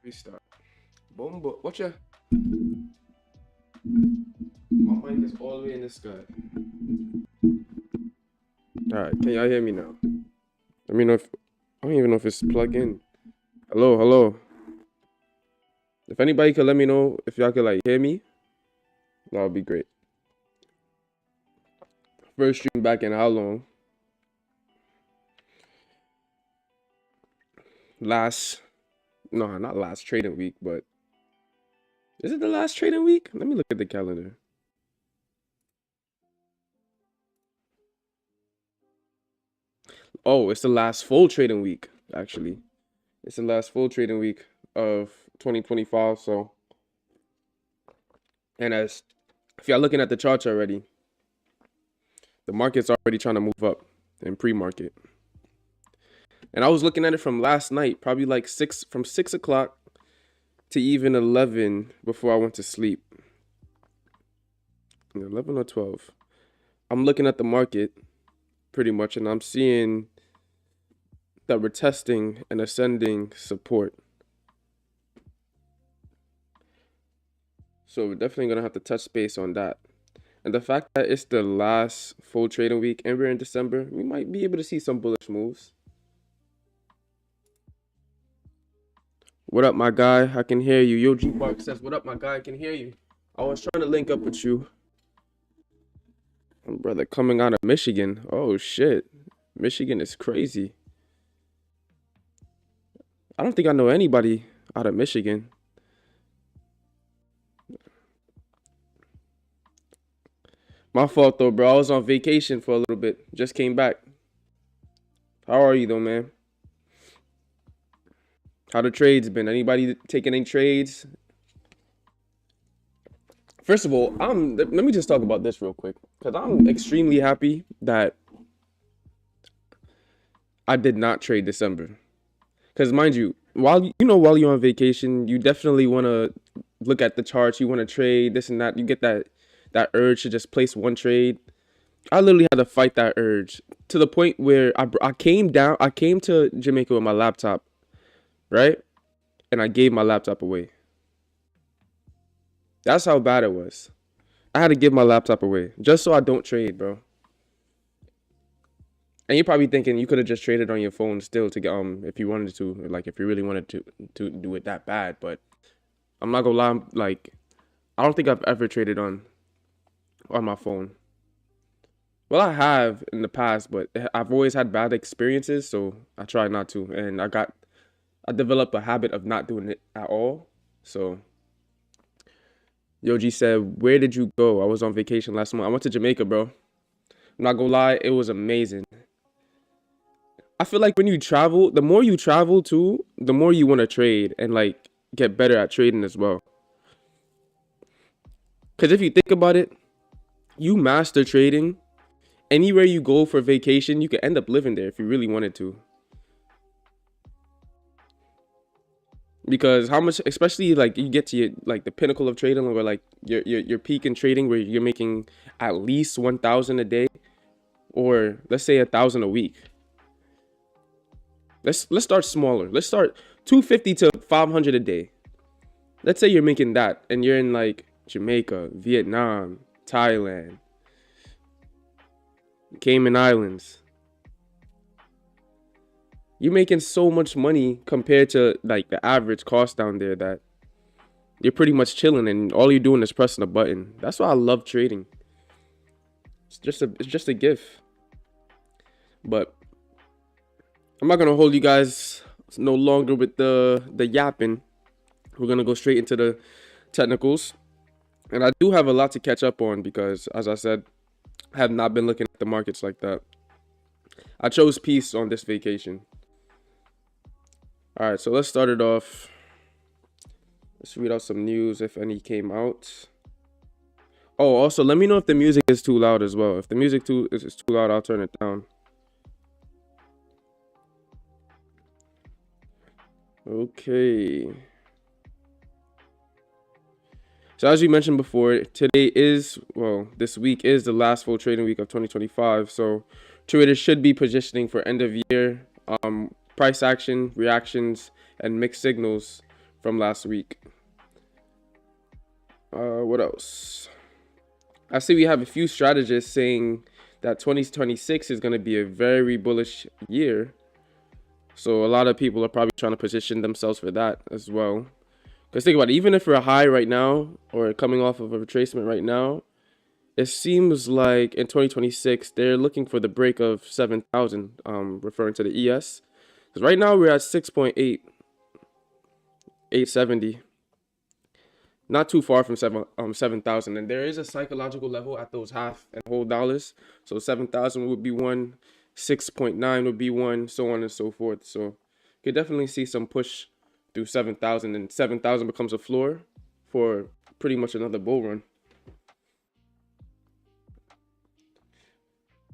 Restart. Boom, boom. Watch ya. My mic is all the way in the sky. Alright, can y'all hear me now? Let me know if I don't even know if it's plugged in. Hello, hello. If anybody could let me know if y'all could like hear me, that would be great. First stream back in how long? Not last trading week, but is it the last trading week? Let me look at the calendar. Oh, it's the last full trading week, actually. It's the last full trading week of 2025, so. And if y'all looking at the charts already, the market's already trying to move up in pre-market. And I was looking at it from last night, probably like from 6 o'clock to even 11 before I went to sleep. 11 or 12. I'm looking at the market pretty much, and I'm seeing that we're testing and ascending support. So we're definitely going to have to touch base on that. And the fact that it's the last full trading week and we're in December, we might be able to see some bullish moves. What up, my guy? I can hear you. Yo, G Park says, what up, my guy? I can hear you. I was trying to link up with you. My brother coming out of Michigan. Oh, shit. Michigan is crazy. I don't think I know anybody out of Michigan. My fault, though, bro. I was on vacation for a little bit. Just came back. How are you, though, man? How the trades been? Anybody taking any trades? First of all, let me just talk about this real quick, because I'm extremely happy that I did not trade December. Because mind you, while you're on vacation, you definitely want to look at the charts. You want to trade this and that. You get that urge to just place one trade. I literally had to fight that urge to the point where I came to Jamaica with my laptop, right? And I gave my laptop away. That's how bad it was. I had to give my laptop away just so I don't trade, bro. And you're probably thinking you could have just traded on your phone still to get if you wanted to, like if you really wanted to do it that bad. But I'm not gonna lie, like I don't think I've ever traded on my phone. Well, I have in the past, but I've always had bad experiences, so I try not to. And I developed a habit of not doing it at all. So Yoji said, where did you go? I was on vacation last month. I went to Jamaica, bro. I'm not gonna lie, it was amazing. I feel like when you travel, the more you travel too, the more you want to trade and like get better at trading as well. Because if you think about it, you master trading. Anywhere you go for vacation, you could end up living there if you really wanted to. Because how much, especially like you get to like the pinnacle of trading, where like your peak in trading, where you're making at least 1,000 a day, or let's say 1,000 a week. Let's start smaller. Let's start 250 to 500 a day. Let's say you're making that, and you're in like Jamaica, Vietnam, Thailand, Cayman Islands. You're making so much money compared to like the average cost down there that you're pretty much chilling and all you're doing is pressing a button. That's why I love trading. It's just a gift. But I'm not gonna hold you guys no longer with the yapping. We're gonna go straight into the technicals. And I do have a lot to catch up on because, as I said, I have not been looking at the markets like that. I chose peace on this vacation. All right, so let's start it off. Let's read out some news, if any came out. Oh, also, let me know if the music is too loud as well. If the music is too loud, I'll turn it down. Okay. So as we mentioned before, this week is the last full trading week of 2025. So traders should be positioning for end of year price action, reactions, and mixed signals from last week. What else? I see we have a few strategists saying that 2026 is going to be a very bullish year. So a lot of people are probably trying to position themselves for that as well. Because think about it, even if we're high right now or coming off of a retracement right now, it seems like in 2026 they're looking for the break of 7,000, referring to the ES. Because right now we're at 6.8, 870. Not too far from 7,000, and there is a psychological level at those half and whole dollars. So 7,000 would be one, 6.9 would be one, so on and so forth. So you could definitely see some push through 7,000, and 7,000 becomes a floor for pretty much another bull run.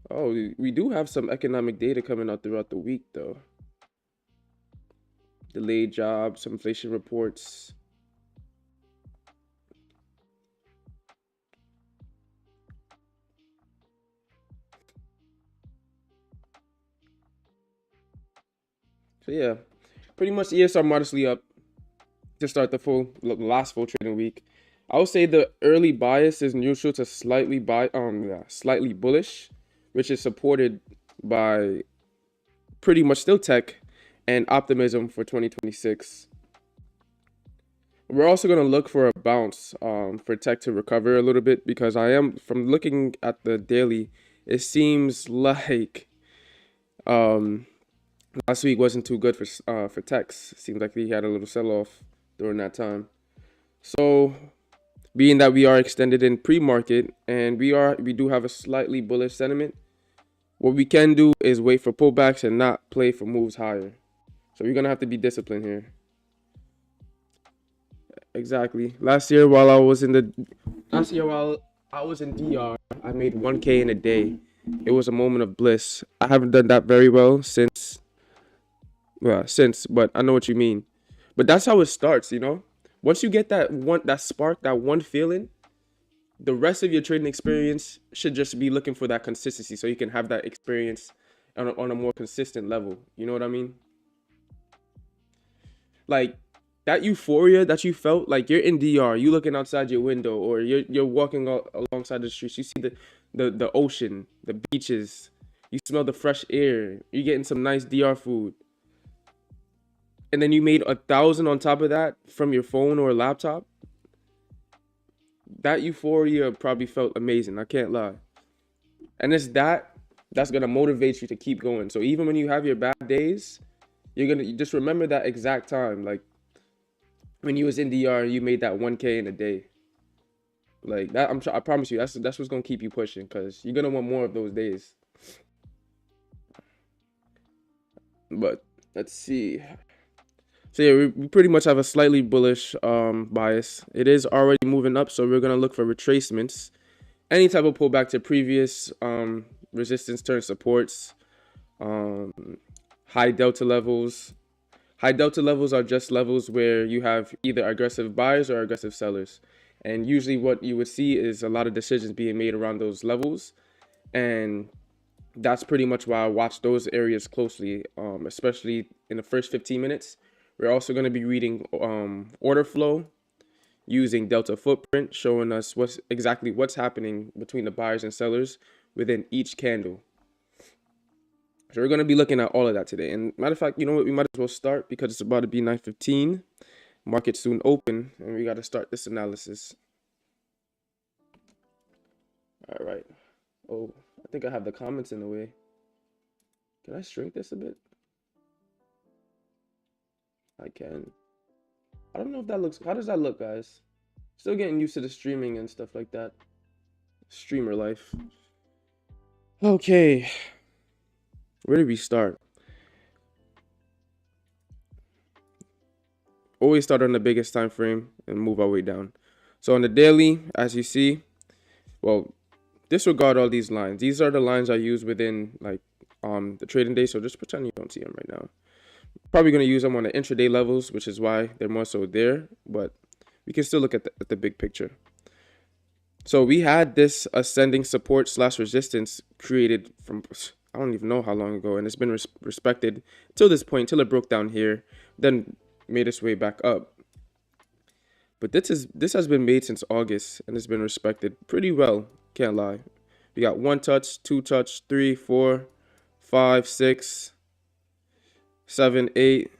Oh, we do have some economic data coming out throughout the week, though. Delayed jobs, some inflation reports. So yeah, pretty much ESR modestly up to start the last full trading week. I would say the early bias is neutral to slightly slightly bullish, which is supported by pretty much still tech and optimism for 2026. We're also going to look for a bounce for tech to recover a little bit, because from looking at the daily, it seems like last week wasn't too good for techs. Seems like he had a little sell-off during that time. So, being that we are extended in pre-market and we do have a slightly bullish sentiment, what we can do is wait for pullbacks and not play for moves higher. So we're gonna have to be disciplined here. Exactly. Last year while I was in DR, I made 1K in a day. It was a moment of bliss. I haven't done that very well since, but I know what you mean. But that's how it starts, you know? Once you get that spark, that one feeling, the rest of your trading experience should just be looking for that consistency, so you can have that experience on a more consistent level. You know what I mean? Like that euphoria that you felt, like you're in DR, you looking outside your window, or you're walking alongside the streets, you see the ocean, the beaches, you smell the fresh air, you're getting some nice DR food, and then you made 1,000 on top of that from your phone or laptop. That euphoria probably felt amazing, I can't lie. And it's that's gonna motivate you to keep going. So even when you have your bad days, you just remember that exact time, like when you was in DR and you made that 1K in a day. Like that, I promise you, that's what's gonna keep you pushing, because you're gonna want more of those days. But let's see. So yeah, we pretty much have a slightly bullish bias. It is already moving up, so we're gonna look for retracements. Any type of pullback to previous resistance turn supports, high delta levels. High delta levels are just levels where you have either aggressive buyers or aggressive sellers. And usually what you would see is a lot of decisions being made around those levels. And that's pretty much why I watch those areas closely, especially in the first 15 minutes. We're also going to be reading order flow using delta footprint, showing us exactly what's happening between the buyers and sellers within each candle. So we're going to be looking at all of that today. And matter of fact, you know what? We might as well start, because it's about to be 9:15. Market soon open, and we got to start this analysis. All right. Oh, I think I have the comments in the way. Can I shrink this a bit? I can. I don't know if that looks... How does that look, guys? Still getting used to the streaming and stuff like that. Streamer life. Okay. Where did we start? Always start on the biggest time frame and move our way down. So on the daily, as you see, well, disregard all these lines. These are the lines I use within like the trading day. So just pretend you don't see them right now. Probably going to use them on the intraday levels, which is why they're more so there. But we can still look at the big picture. So we had this ascending support / resistance created from, I don't even know how long ago, and it's been respected till this point, till it broke down here, then made its way back up. But this has been made since August and it's been respected pretty well. Can't lie. We got 1 touch, 2 touch, 3, 4, 5, 6, 7, 8.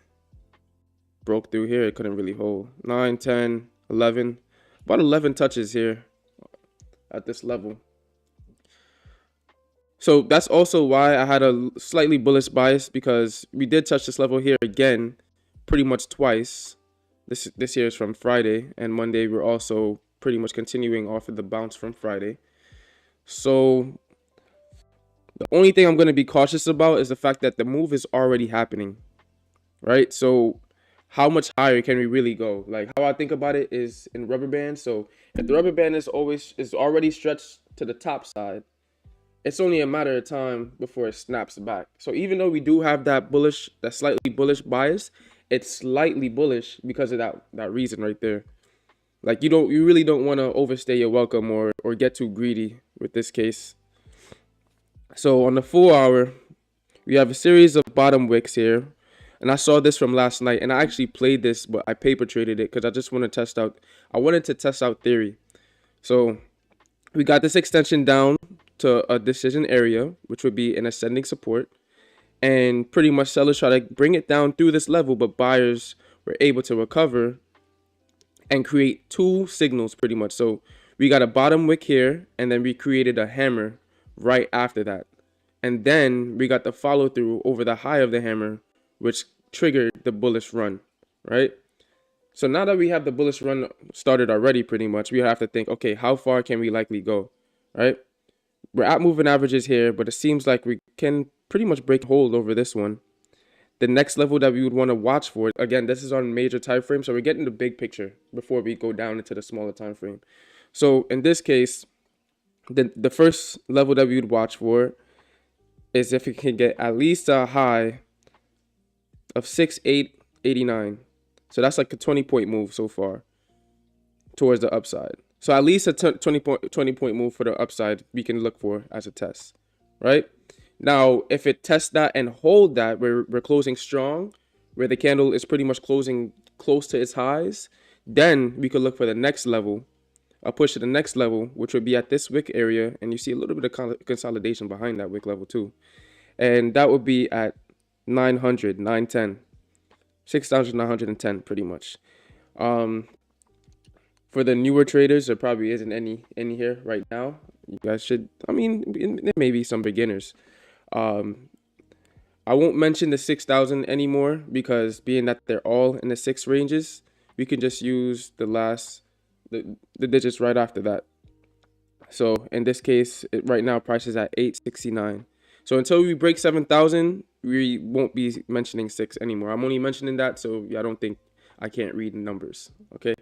Broke through here. It couldn't really hold. 9, 10, 11. About 11 touches here at this level. So that's also why I had a slightly bullish bias, because we did touch this level here again pretty much twice. This here is from Friday, and Monday we're also pretty much continuing off of the bounce from Friday. So the only thing I'm going to be cautious about is the fact that the move is already happening, right? So how much higher can we really go? Like, how I think about it is in rubber band. So if the rubber band is already stretched to the top side, it's only a matter of time before it snaps back. So even though we do have that slightly bullish bias, it's slightly bullish because of that reason right there. Like, you really don't want to overstay your welcome or get too greedy with this case. So on the 4-hour, we have a series of bottom wicks here. And I saw this from last night, and I actually played this, but I paper traded it because I wanted to test out theory. So we got this extension down to a decision area, which would be an ascending support. And pretty much sellers try to bring it down through this level, but buyers were able to recover and create 2 signals pretty much. So we got a bottom wick here, and then we created a hammer right after that. And then we got the follow through over the high of the hammer, which triggered the bullish run, right? So now that we have the bullish run started already pretty much, we have to think, okay, how far can we likely go, right? We're at moving averages here, but it seems like we can pretty much break hold over this one. The next level that we would want to watch for, again, this is on major time frame, so we're getting the big picture before we go down into the smaller time frame. So in this case, the first level that we would watch for is if it can get at least a high of 6,889. So that's like a 20-point move so far towards the upside. So at least a 20-point move for the upside we can look for as a test, right? Now, if it tests that and hold that, we're closing strong, where the candle is pretty much closing close to its highs, then we could look for the next level, a push to the next level, which would be at this wick area, and you see a little bit of consolidation behind that wick level too. And that would be at 900, 910, 6,910 pretty much. For the newer traders, there probably isn't any here right now. You guys should, I mean, there may be some beginners. I won't mention the 6,000 anymore, because being that they're all in the 6 ranges, we can just use the digits right after that. So in this case, right now price is at 869. So until we break 7,000, we won't be mentioning 6 anymore. I'm only mentioning that so I don't think I can't read numbers. Okay.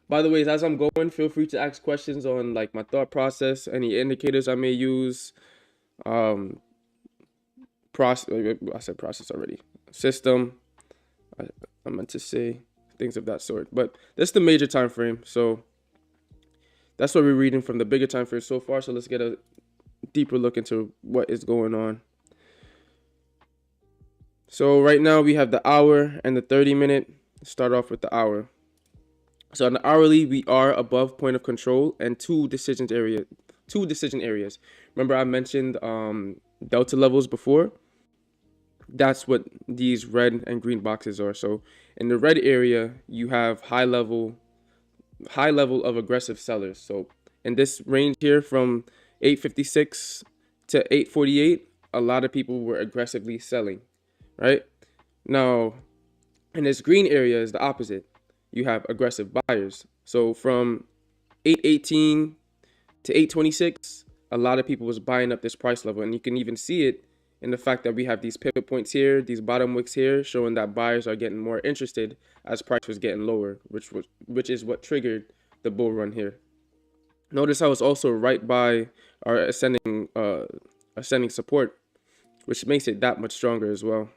By the way, as I'm going, feel free to ask questions on like my thought process, any indicators I may use. I said process already. System. I meant to say things of that sort. But that's the major time frame. So that's what we're reading from the bigger time frame so far. So let's get a deeper look into what is going on. So right now we have the hour and the 30-minute. Let's start off with the hour. So on the hourly, we are above point of control and two decision areas. Remember I mentioned delta levels before? That's what these red and green boxes are. So in the red area, you have high level of aggressive sellers. So in this range here from 856 to 848, a lot of people were aggressively selling, right? Now, in this green area is the opposite. You have aggressive buyers. So from 818 to 826, a lot of people was buying up this price level. And you can even see it in the fact that we have these pivot points here, these bottom wicks here, showing that buyers are getting more interested as price was getting lower, which is what triggered the bull run here. Notice how it's also right by our ascending support, which makes it that much stronger as well.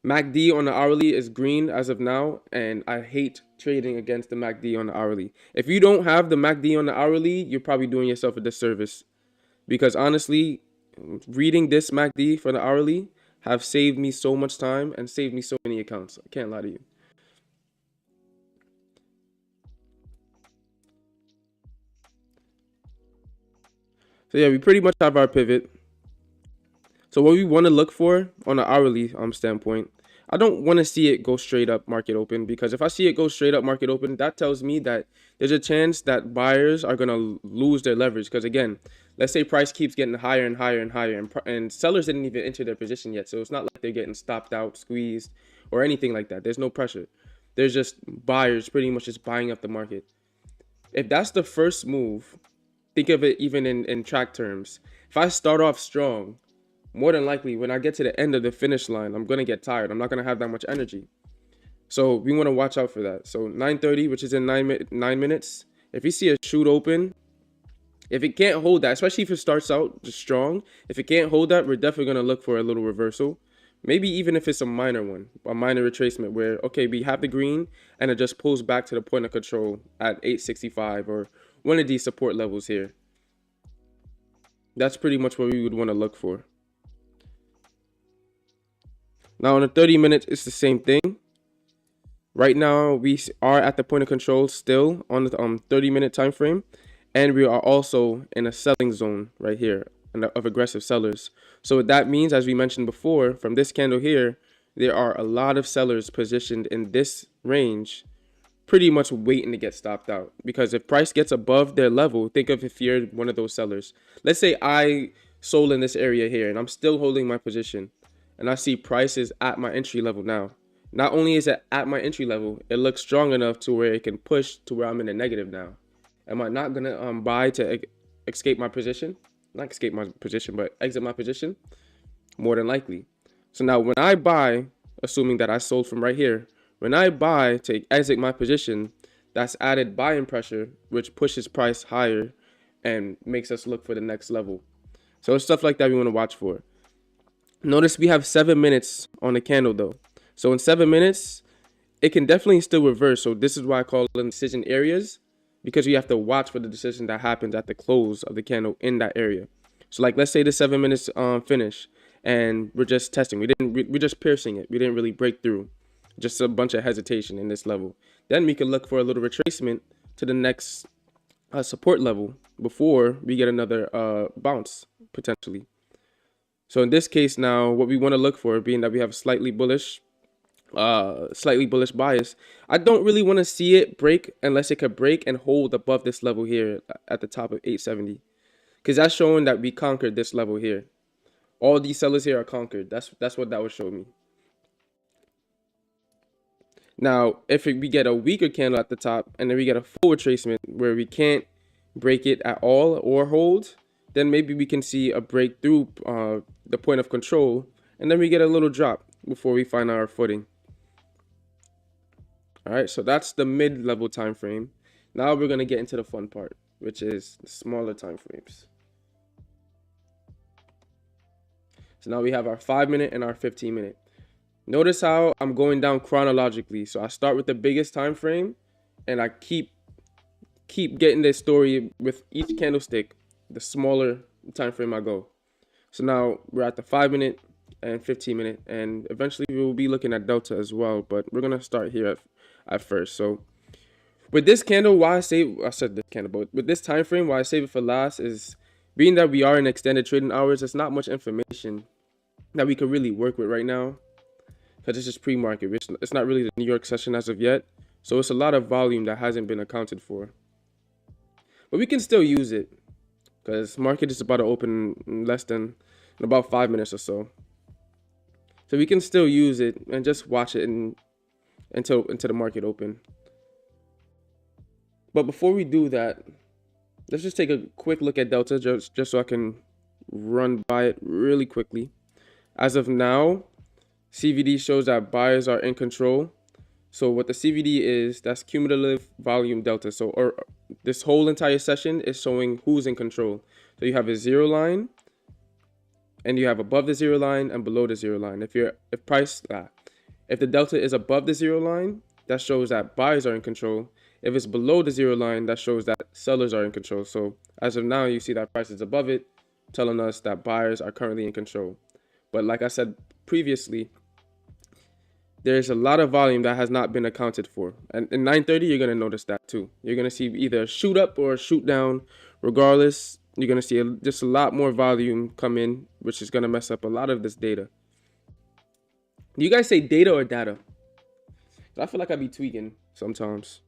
MACD on the hourly is green as of now, and I hate trading against the MACD on the hourly. If you don't have the MACD on the hourly, you're probably doing yourself a disservice, because honestly, reading this MACD for the hourly have saved me so much time and saved me so many accounts. I can't lie to you. So yeah, we pretty much have our pivot. So what we want to look for on an hourly standpoint, I don't want to see it go straight up market open, because if I see it go straight up market open, that tells me that there's a chance that buyers are going to lose their leverage. Because again, let's say price keeps getting higher and higher and higher, and sellers didn't even enter their position yet. So it's not like they're getting stopped out, squeezed, or anything like that. There's no pressure. There's just buyers pretty much just buying up the market. If that's the first move, think of it even in track terms. If I start off strong, more than likely, when I get to the end of the finish line, I'm going to get tired. I'm not going to have that much energy. So we want to watch out for that. So 9:30, which is in 9 minutes, if you see a shoot open, if it can't hold that, especially if it starts out just strong, if it can't hold that, we're definitely going to look for a little reversal. Maybe even if it's a minor one, a minor retracement where, okay, we have the green and it just pulls back to the point of control at 865 or one of these support levels here. That's pretty much what we would want to look for. Now on the 30 minutes, it's the same thing. Right now, we are at the point of control still on the 30-minute time frame, and we are also in a selling zone right here of aggressive sellers. So what that means, as we mentioned before, from this candle here, there are a lot of sellers positioned in this range, pretty much waiting to get stopped out. Because if price gets above their level, think of if you're one of those sellers. Let's say I sold in this area here, and I'm still holding my position, and I see prices at my entry level now. Not only is it at my entry level, it looks strong enough to where it can push to where I'm in a negative now. Am I not going to buy to escape my position? Not escape my position, but exit my position? More than likely. So now when I buy, assuming that I sold from right here, when I buy to exit my position, that's added buying pressure, which pushes price higher and makes us look for the next level. So it's stuff like that we want to watch for. Notice we have 7 minutes on the candle though. So in 7 minutes, it can definitely still reverse. So this is why I call them decision areas, because you have to watch for the decision that happens at the close of the candle in that area. So like, let's say the 7 minutes finish and we're just testing. We're just piercing it. We didn't really break through. Just a bunch of hesitation in this level. Then we can look for a little retracement to the next support level before we get another bounce potentially. So in this case now, what we want to look for, being that we have a slightly bullish bias, I don't really want to see it break unless it could break and hold above this level here at the top of 870, because that's showing that we conquered this level here. All these sellers here are conquered. That's what that would show me. Now, if we get a weaker candle at the top and then we get a full retracement where we can't break it at all or hold, then maybe we can see a breakthrough the point of control, and then we get a little drop before we find our footing. All right, so that's the mid-level time frame. Now we're going to get into the fun part, which is the smaller time frames. So now we have our 5-minute and our 15-minute. Notice how I'm going down chronologically. So I start with the biggest time frame, and I keep getting this story with each candlestick. The smaller time frame I go. So now we're at the 5-minute and 15-minute, and eventually we will be looking at delta as well, but we're gonna start here at first. So with this candle, why I said this candle, but with this time frame, why I save it for last is being that we are in extended trading hours. There's not much information that we could really work with right now, because it's just pre-market. It's not really the New York session as of yet, so it's a lot of volume that hasn't been accounted for, but we can still use it, because market is about to open in about 5 minutes or so. So we can still use it and just watch it until the market open. But before we do that, let's just take a quick look at delta just so I can run by it really quickly. As of now, CVD shows that buyers are in control. So what the CVD is, that's cumulative volume delta. So this whole entire session is showing who's in control. So you have a zero line, and you have above the zero line and below the zero line. If the delta is above the zero line, that shows that buyers are in control. If it's below the zero line, that shows that sellers are in control. So as of now, you see that price is above it, telling us that buyers are currently in control. But like I said previously, there's a lot of volume that has not been accounted for. And in 9:30, you're going to notice that too. You're going to see either a shoot up or a shoot down. Regardless, You're gonna see just a lot more volume come in, which is gonna mess up a lot of this data. Do you guys say data or data? I feel like I be tweaking sometimes.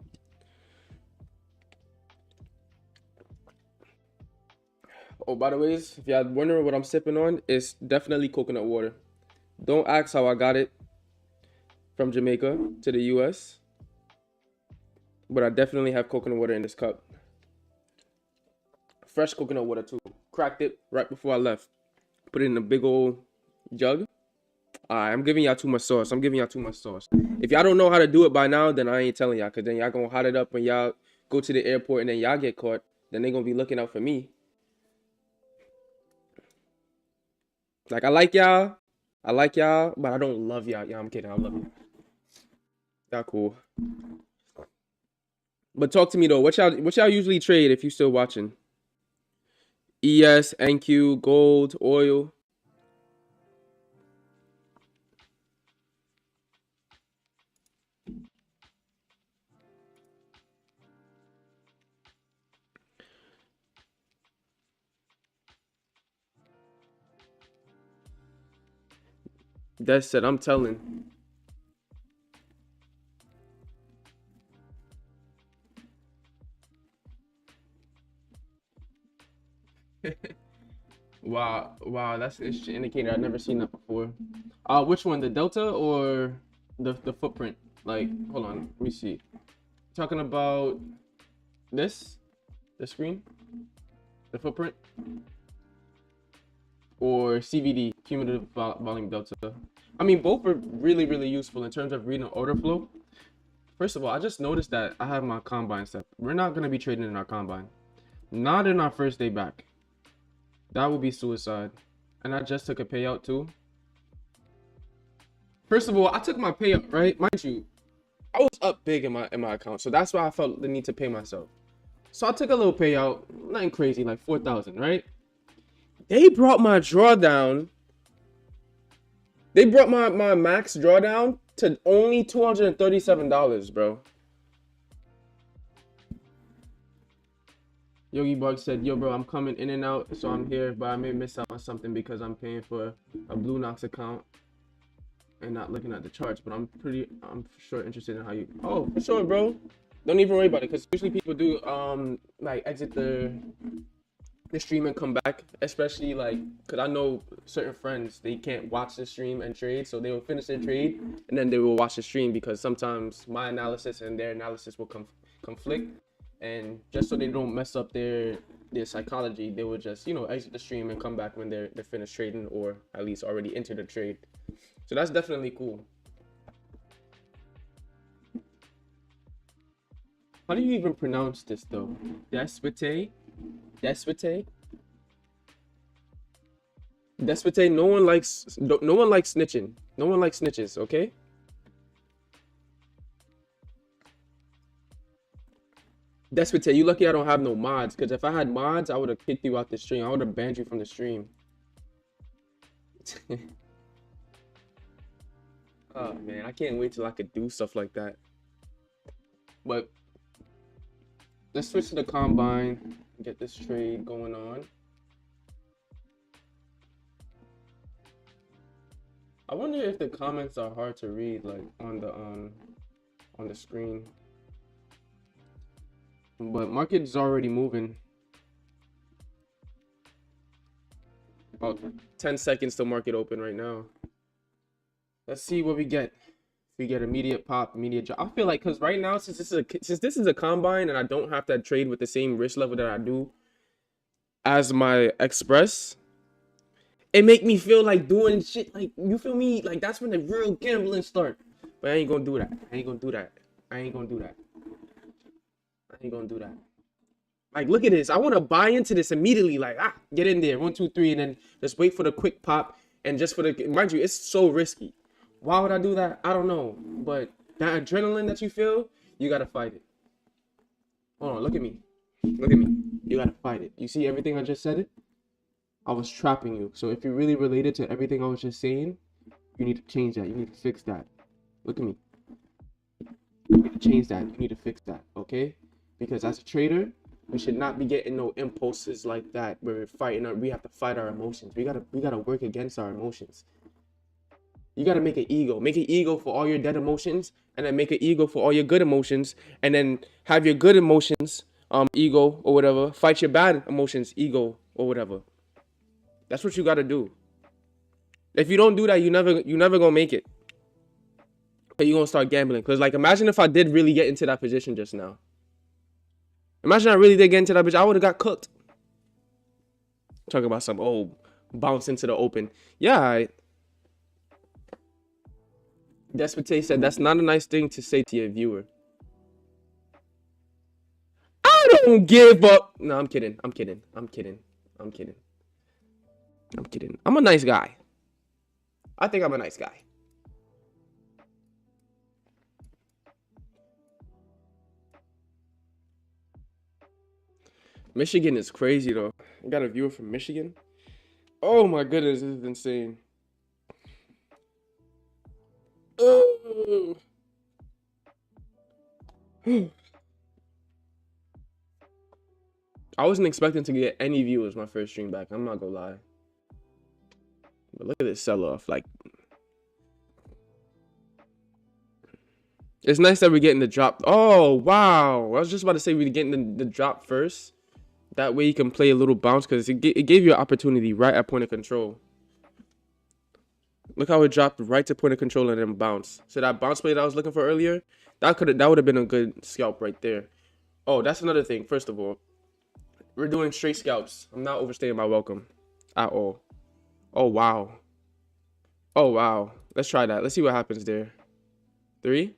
Oh, by the way, if y'all wondering what I'm sipping on, it's definitely coconut water. Don't ask how I got it from Jamaica to the US, but I definitely have coconut water in this cup. Fresh coconut water too. Cracked it right before I left. Put it in a big old jug. Alright, I'm giving y'all too much sauce. If y'all don't know how to do it by now, then I ain't telling y'all, because then y'all gonna hot it up when y'all go to the airport and then y'all get caught. Then they gonna be looking out for me. Like, I like y'all, but I don't love y'all. Yeah, I'm kidding. I love you. Y'all cool. But talk to me though. What y'all usually trade if you still watching? ES, NQ, gold, oil. That's it. I'm telling. Wow, that's an interesting indicator. I've never seen that before. Which one, the delta or the footprint? Like, hold on, let me see. Talking about this, the screen, the footprint, or CVD, cumulative volume delta. I mean, both are really useful in terms of reading order flow. First of all, I just noticed that I have my combine set. We're not gonna be trading in our combine, not in our first day back. That would be suicide. And I just took a payout too. First of all, I took my payout, right? Mind you, I was up big in my account, so that's why I felt the need to pay myself. So I took a little payout, nothing crazy, like 4,000, right? They brought my drawdown. They brought my max drawdown to only $237, bro. Yogi Bug said, yo, bro, I'm coming in and out, so I'm here, but I may miss out on something because I'm paying for a Blue Knox account and not looking at the charts, but I'm for sure interested in how you, oh, for sure, bro. Don't even worry about it, because usually people do, like, exit the stream and come back, especially, like, because I know certain friends, they can't watch the stream and trade, so they will finish their trade, and then they will watch the stream, because sometimes my analysis and their analysis will conflict. And just so they don't mess up their psychology, they would just, you know, exit the stream and come back when they're finished trading, or at least already entered the trade. So that's definitely cool. How do you even pronounce this though? Despite? No one likes snitching. No one likes snitches, okay? Despite, you lucky I don't have no mods, because if I had mods, I would have kicked you out the stream. I would have banned you from the stream. Oh man, I can't wait till I could do stuff like that. But let's switch to the combine and get this trade going on. I wonder if the comments are hard to read, like on the screen. But market is already moving. About 10 seconds till market open right now. Let's see what we get. We get immediate pop, immediate drop. I feel like, because right now, since this is a combine and I don't have to trade with the same risk level that I do as my express, it make me feel like doing shit, like, you feel me? Like, that's when the real gambling start. But I ain't gonna do that. I ain't gonna do that. Like, look at this. I want to buy into this immediately. Like, get in there. 1, 2, 3, and then just wait for the quick pop. And just for the, mind you, it's so risky. Why would I do that? I don't know. But that adrenaline that you feel, you gotta fight it. Hold on, look at me. You gotta fight it. You see everything I just said it? I was trapping you. So if you're really related to everything I was just saying, you need to change that. You need to fix that. Look at me. You need to change that. You need to fix that, okay? Because as a trader, We should not be getting no impulses like that where we're fighting. We have to fight our emotions. We gotta work against our emotions. You gotta make an ego. Make an ego for all your dead emotions, and then make an ego for all your good emotions, and then have your good emotions, ego or whatever, fight your bad emotions, ego or whatever. That's what you gotta do. If you don't do that, you never gonna make it. But you gonna start gambling. Cause like, imagine if I did really get into that position just now. Imagine I really did get into that position, I would have got cooked. Talking about some bounce into the open. Yeah. Despotay said that's not a nice thing to say to your viewer. I don't give up. No, I'm kidding. I'm kidding. I'm kidding. I'm kidding. I'm kidding. I'm a nice guy. I think I'm a nice guy. Michigan is crazy though. I got a viewer from Michigan. Oh my goodness, this is insane. Oh. I wasn't expecting to get any viewers my first stream back. I'm not gonna lie. But look at this sell-off. Like, it's nice that we're getting the drop. Oh, wow. I was just about to say we're getting the drop first. That way you can play a little bounce because it gave you an opportunity right at point of control. Look how it dropped right to point of control and then bounce. So that bounce play that I was looking for earlier, that would have been a good scalp right there. Oh, that's another thing. First of all, we're doing straight scalps. I'm not overstaying my welcome at all. Oh, wow. Oh, wow. Let's try that. Let's see what happens there. 3.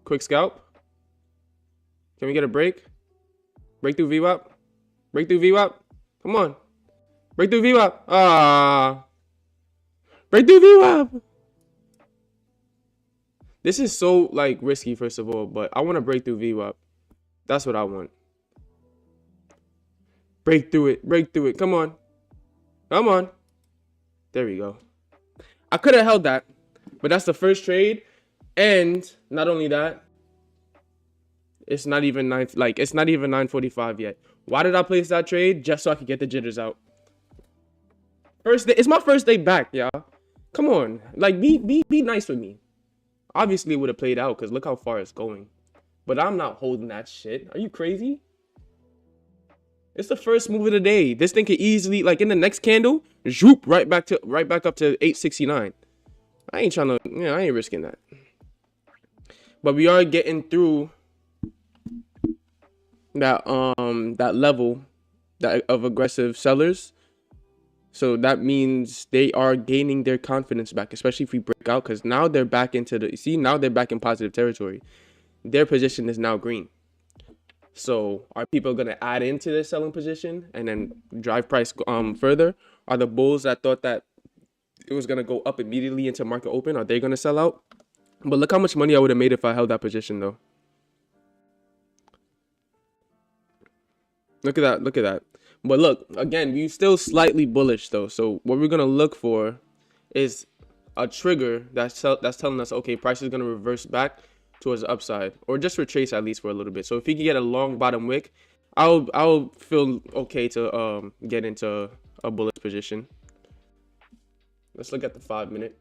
Quick scalp. Can we get a break? Breakthrough VWAP. Breakthrough VWAP. Come on. Breakthrough VWAP. Ah. Breakthrough VWAP. This is so like risky, first of all, but I want to break through VWAP. That's what I want. Break through it. Break through it. Come on. Come on. There we go. I could have held that, but that's the first trade. And not only that, it's not even 9:45 yet. Why did I place that trade? Just so I could get the jitters out. First day, it's my first day back, y'all. Come on, like be nice with me. Obviously, it would have played out because look how far it's going. But I'm not holding that shit. Are you crazy? It's the first move of the day. This thing could easily, like in the next candle, zoop right back up to 869. I ain't trying to, I ain't risking that. But we are getting through that level of aggressive sellers. So that means they are gaining their confidence back, especially if we break out, because now they're back into now they're back in positive territory. Their position is now green. So are people going to add into their selling position and then drive price further? Are the bulls that thought that it was going to go up immediately into market open, are they going to sell out? But look how much money I would have made if I held that position though. Look at that. Look at that. But look, again, we're still slightly bullish though. So what we're going to look for is a trigger that's telling us, okay, price is going to reverse back towards the upside, or just retrace at least for a little bit. So if you can get a long bottom wick, I'll feel okay to get into a bullish position. Let's look at the 5-minute.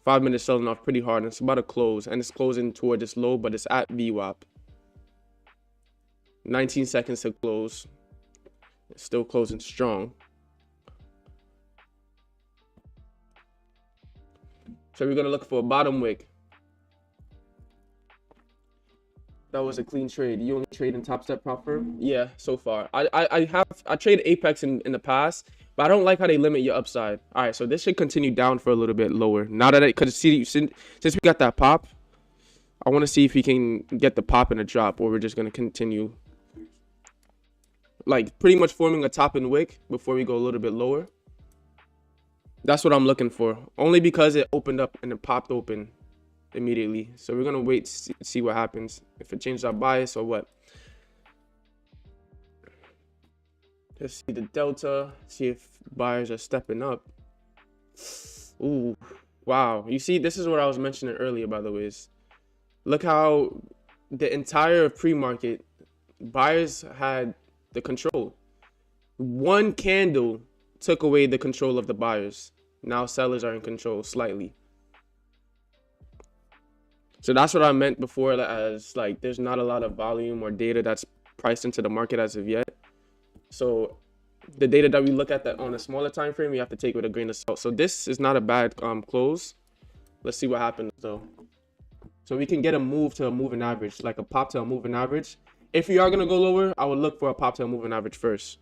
5 minutes selling off pretty hard, and it's about to close, and it's closing toward this low, but it's at VWAP. 19 seconds to close. It's still closing strong. So we're gonna look for a bottom wick. That was a clean trade. You only trade in Topstep proper? Yeah, so far. I traded Apex in the past, but I don't like how they limit your upside. All right, so this should continue down for a little bit lower. Now that because since we got that pop, I want to see if we can get the pop and a drop, or we're just gonna continue like pretty much forming a top and wick before we go a little bit lower. That's what I'm looking for. Only because it opened up and it popped open immediately. So we're gonna wait to see what happens, if it changes our bias or what. Just see the delta, see if buyers are stepping up. Ooh, wow. You see, this is what I was mentioning earlier, by the way. Look how the entire pre-market, buyers had the control. One candle took away the control of the buyers. Now sellers are in control slightly. So that's what I meant before, as like there's not a lot of volume or data that's priced into the market as of yet. So the data that we look at that on a smaller time frame, we have to take with a grain of salt. So this is not a bad close. Let's see what happens though. So we can get a move to a moving average, like a pop to a moving average. If you are gonna go lower, I would look for a pop to a moving average first.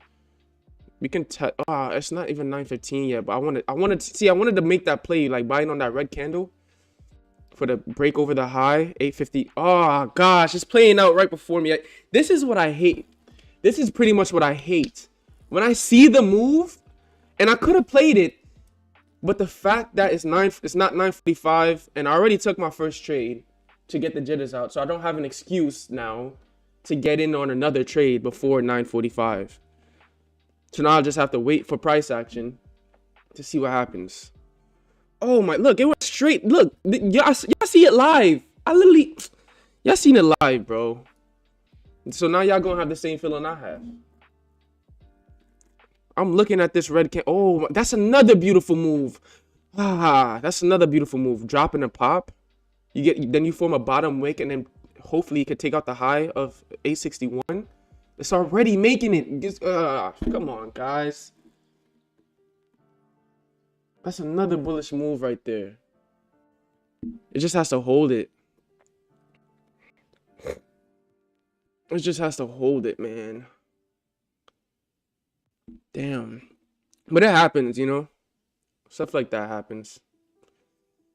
We can it's not even 9:15 yet, but I wanted to make that play, like buying on that red candle for the break over the high, 850. Oh gosh, it's playing out right before me. This is what I hate. This is pretty much what I hate. When I see the move, and I could have played it, but the fact that it's not 9:45, and I already took my first trade to get the jitters out, so I don't have an excuse now to get in on another trade before 9:45. So now I'll just have to wait for price action to see what happens. Oh my, look, it went straight. Look, y'all see it live. Y'all seen it live, bro. So now y'all gonna have the same feeling I have. I'm looking at this red can. Oh, that's another beautiful move. That's another beautiful move. Dropping a pop. Then you form a bottom wick, and then hopefully you could take out the high of 861. It's already making it. Come on, guys. That's another bullish move right there. It just has to hold it. It just has to hold it, man. Damn. But it happens, you know? Stuff like that happens.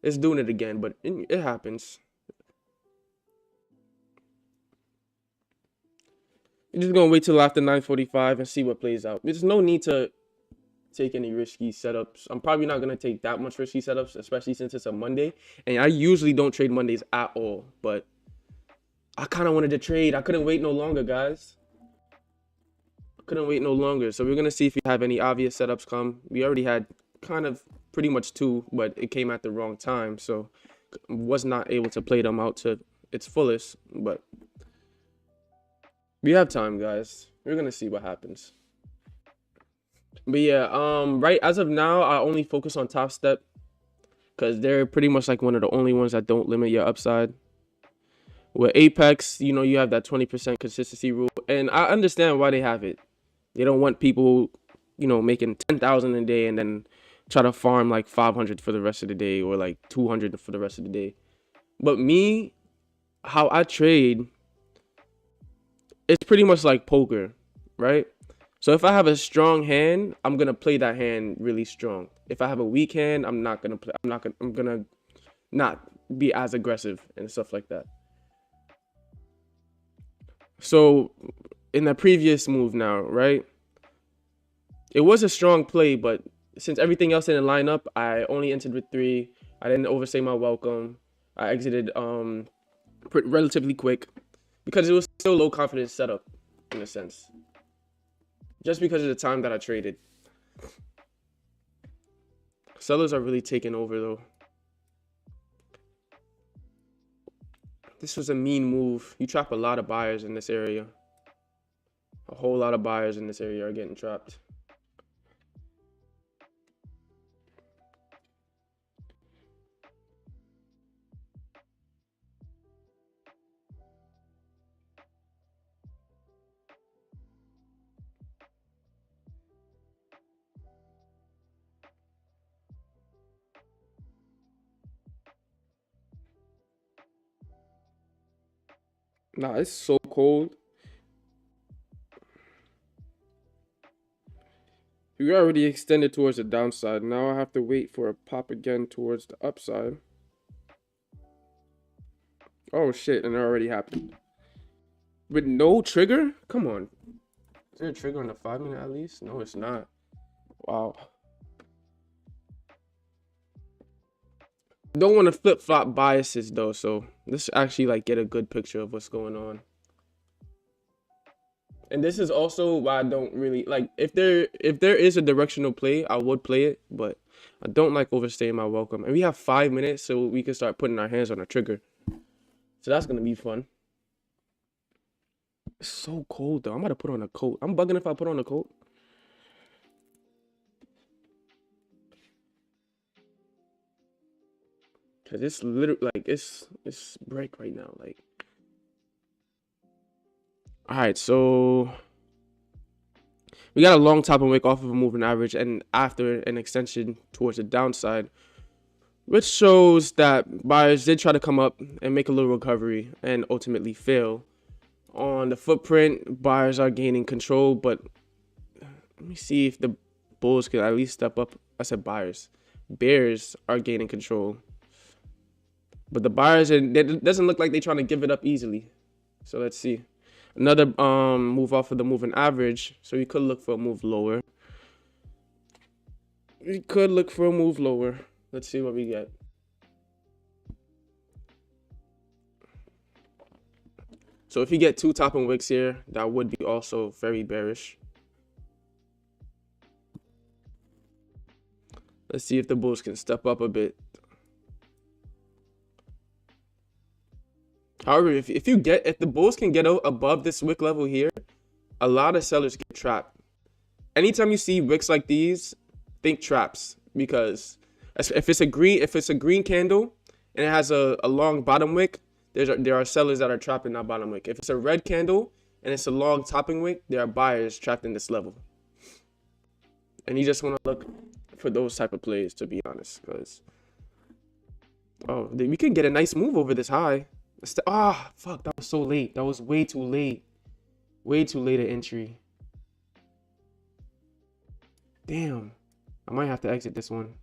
It's doing it again, but it happens. You're just gonna wait till after 9:45 and see what plays out. There's no need to take any risky setups. I'm probably not gonna take that much risky setups, especially since it's a Monday. And I usually don't trade Mondays at all, but I kind of wanted to trade. I couldn't wait no longer, guys. I couldn't wait no longer. So we're gonna see if we have any obvious setups come. We already had kind of pretty much two, but it came at the wrong time, so was not able to play them out to its fullest. But we have time, guys. We're gonna see what happens. But yeah, right as of now, I only focus on Topstep because they're pretty much like one of the only ones that don't limit your upside. With Apex, you know, you have that 20% consistency rule, and I understand why they have it. They don't want people, you know, making 10,000 a day and then try to farm like 500 for the rest of the day, or like 200 for the rest of the day. But me, how I trade, it's pretty much like poker, right? So if I have a strong hand, I'm gonna play that hand really strong. If I have a weak hand, I'm gonna not be as aggressive and stuff like that. So in the previous move now, right? It was a strong play, but since everything else didn't line up, I only entered with 3. I didn't overstay my welcome. I exited relatively quick because it was still low confidence setup in a sense. Just because of the time that I traded. Sellers are really taking over though. This was a mean move. You trap a lot of buyers in this area. A whole lot of buyers in this area are getting trapped. Nah, it's so cold. We already extended towards the downside. Now I have to wait for a pop again towards the upside. Oh shit, and it already happened. With no trigger? Come on. Is there a trigger on the 5-minute at least? No, it's not. Wow. Don't want to flip-flop biases though, so let's actually like get a good picture of what's going on. And this is also why I don't really like, if there is a directional play, I would play it, but I don't like overstaying my welcome. And we have 5 minutes, so we can start putting our hands on a trigger. So that's gonna be fun. It's so cold though. I'm about to put on a coat. I'm bugging if I put on a coat. Cause it's literally like it's break right now. Like, all right, so we got a long top and wick off of a moving average, and after an extension towards the downside, which shows that buyers did try to come up and make a little recovery and ultimately fail. On the footprint, buyers are gaining control, but let me see if the bulls can at least step up. I said buyers. Bears are gaining control. But the buyers, it doesn't look like they're trying to give it up easily. So let's see. Another move off of the moving average. So you could look for a move lower. We could look for a move lower. Let's see what we get. So if you get two top and wicks here, that would be also very bearish. Let's see if the bulls can step up a bit. However, if the bulls can get out above this wick level here, a lot of sellers get trapped. Anytime you see wicks like these, think traps, because if it's a green candle and it has a long bottom wick, there are sellers that are trapped in that bottom wick. If it's a red candle and it's a long topping wick, there are buyers trapped in this level. And you just want to look for those type of plays, to be honest, because we can get a nice move over this high. Fuck, that was so late. That was way too late. Way too late at entry. Damn. I might have to exit this one.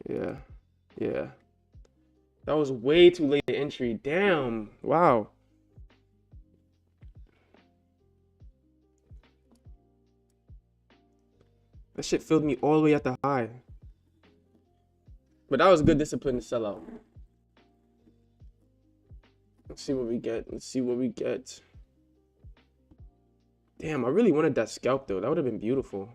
Yeah. That was way too late at entry. Damn. Wow. That shit filled me all the way at the high. But that was good discipline to sell out. Let's see what we get. Damn, I really wanted that scalp though. That would have been beautiful.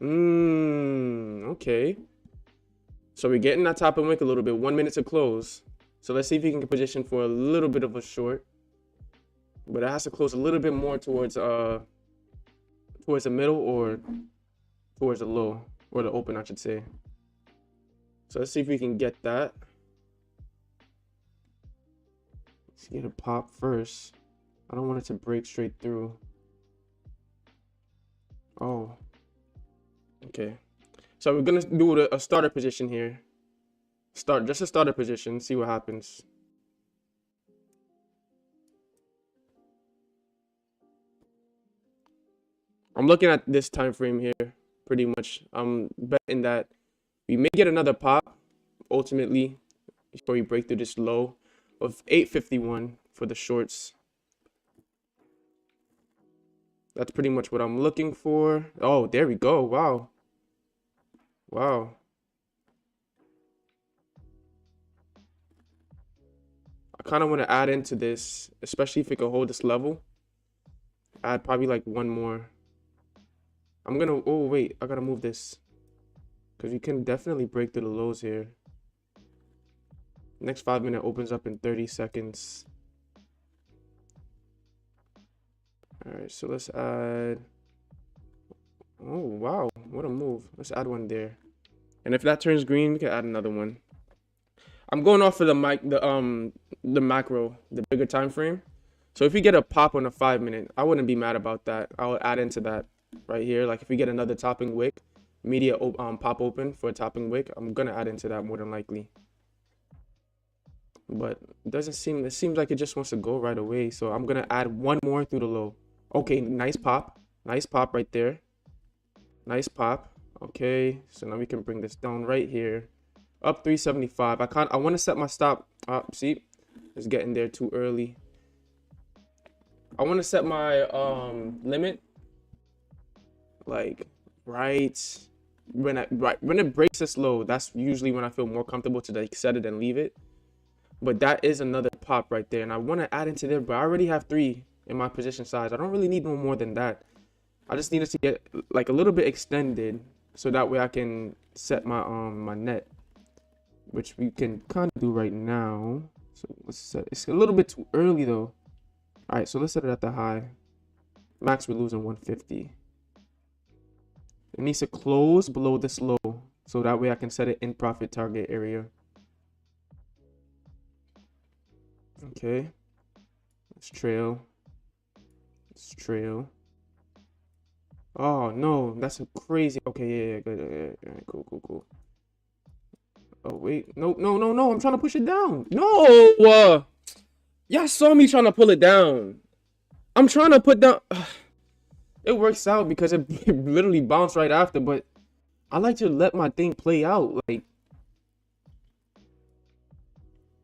Okay. So we're getting that top and wick a little bit. 1 minute to close. So let's see if you can position for a little bit of a short. But it has to close a little bit more towards the middle or towards the low, or the open, I should say. So let's see if we can get that. Let's get a pop first. I don't want it to break straight through. Oh. Okay. So we're gonna do a starter position here. Just a starter position, see what happens. I'm looking at this time frame here, pretty much. I'm betting that we may get another pop, ultimately, before we break through this low of 851 for the shorts. That's pretty much what I'm looking for. Oh, there we go. Wow. I kind of want to add into this, especially if it could hold this level. Add probably like one more. Oh wait, I gotta move this, because you can definitely break through the lows here. Next 5 minute opens up in 30 seconds. All right, so let's add. Oh wow, what a move. Let's add one there. And if that turns green, we can add another one. I'm going off of the macro, the bigger time frame. So if we get a pop on a 5 minute, I wouldn't be mad about that. I would add into that right here. Like if we get another topping wick, immediate pop open for a topping wick, I'm gonna add into that more than likely. But it seems like it just wants to go right away. So I'm gonna add one more through the low. Okay, nice pop right there. Nice pop. Okay, so now we can bring this down right here. Up 375. I want to set my stop. See, it's getting there too early. I want to set my limit like right when it breaks this low. That's usually when I feel more comfortable to like set it and leave it. But that is another pop right there, and I want to add into there, but I already have 3 in my position size. I don't really need no more than that. I just need it to get like a little bit extended, so that way I can set my my net, which we can kind of do right now. So let's set. It's a little bit too early though. All right, so let's set it at the high. Max, we're losing 150. It needs to close below this low, so that way I can set it in profit target area. Okay. Let's trail. Let's trail. Oh no, that's a crazy. Okay, yeah, good. Yeah, cool. Oh wait, no. I'm trying to push it down. No, y'all saw me trying to pull it down. I'm trying to put down. It works out because it literally bounced right after. But I like to let my thing play out. Like,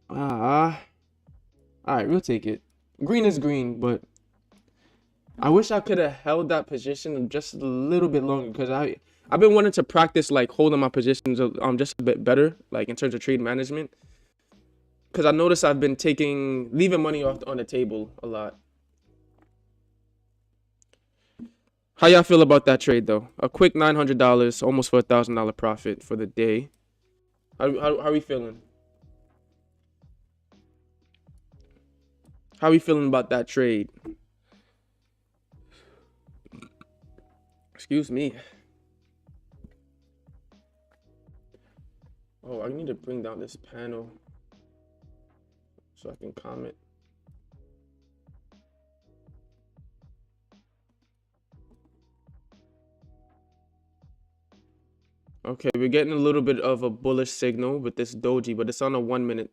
all right, we'll take it. Green is green, but I wish I could have held that position just a little bit longer because I've been wanting to practice like holding my positions just a bit better, like in terms of trade management. Because I noticed I've been leaving money off on the table a lot. How y'all feel about that trade though? A quick $900, almost for $1,000 profit for the day. How are we feeling? How are we feeling about that trade? Excuse me. Oh, I need to bring down this panel so I can comment. Okay, we're getting a little bit of a bullish signal with this doji, but it's on a 1 minute.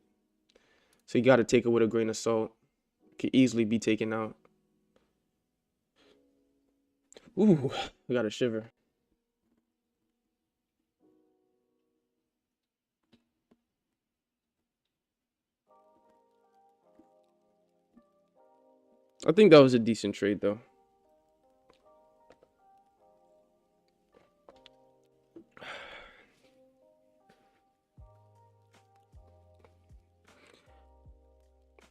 So you got to take it with a grain of salt. It could easily be taken out. Ooh, I got a shiver. I think that was a decent trade though.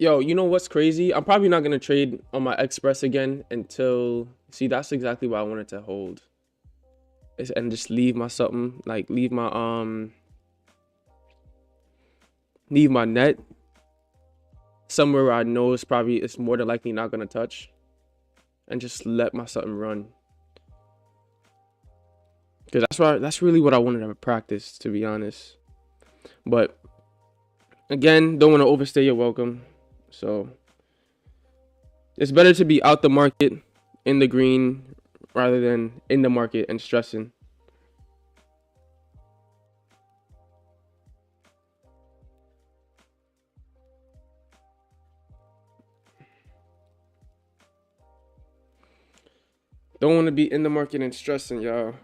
Yo, you know what's crazy? I'm probably not gonna trade on my Express again until that's exactly what I wanted to hold. And just leave my something, like leave my net somewhere where I know it's more than likely not gonna touch. And just let my something run. Because that's really what I wanted to practice, to be honest. But again, don't want to overstay your welcome. So it's better to be out the market in the green rather than in the market and stressing. Don't want to be in the market and stressing, y'all.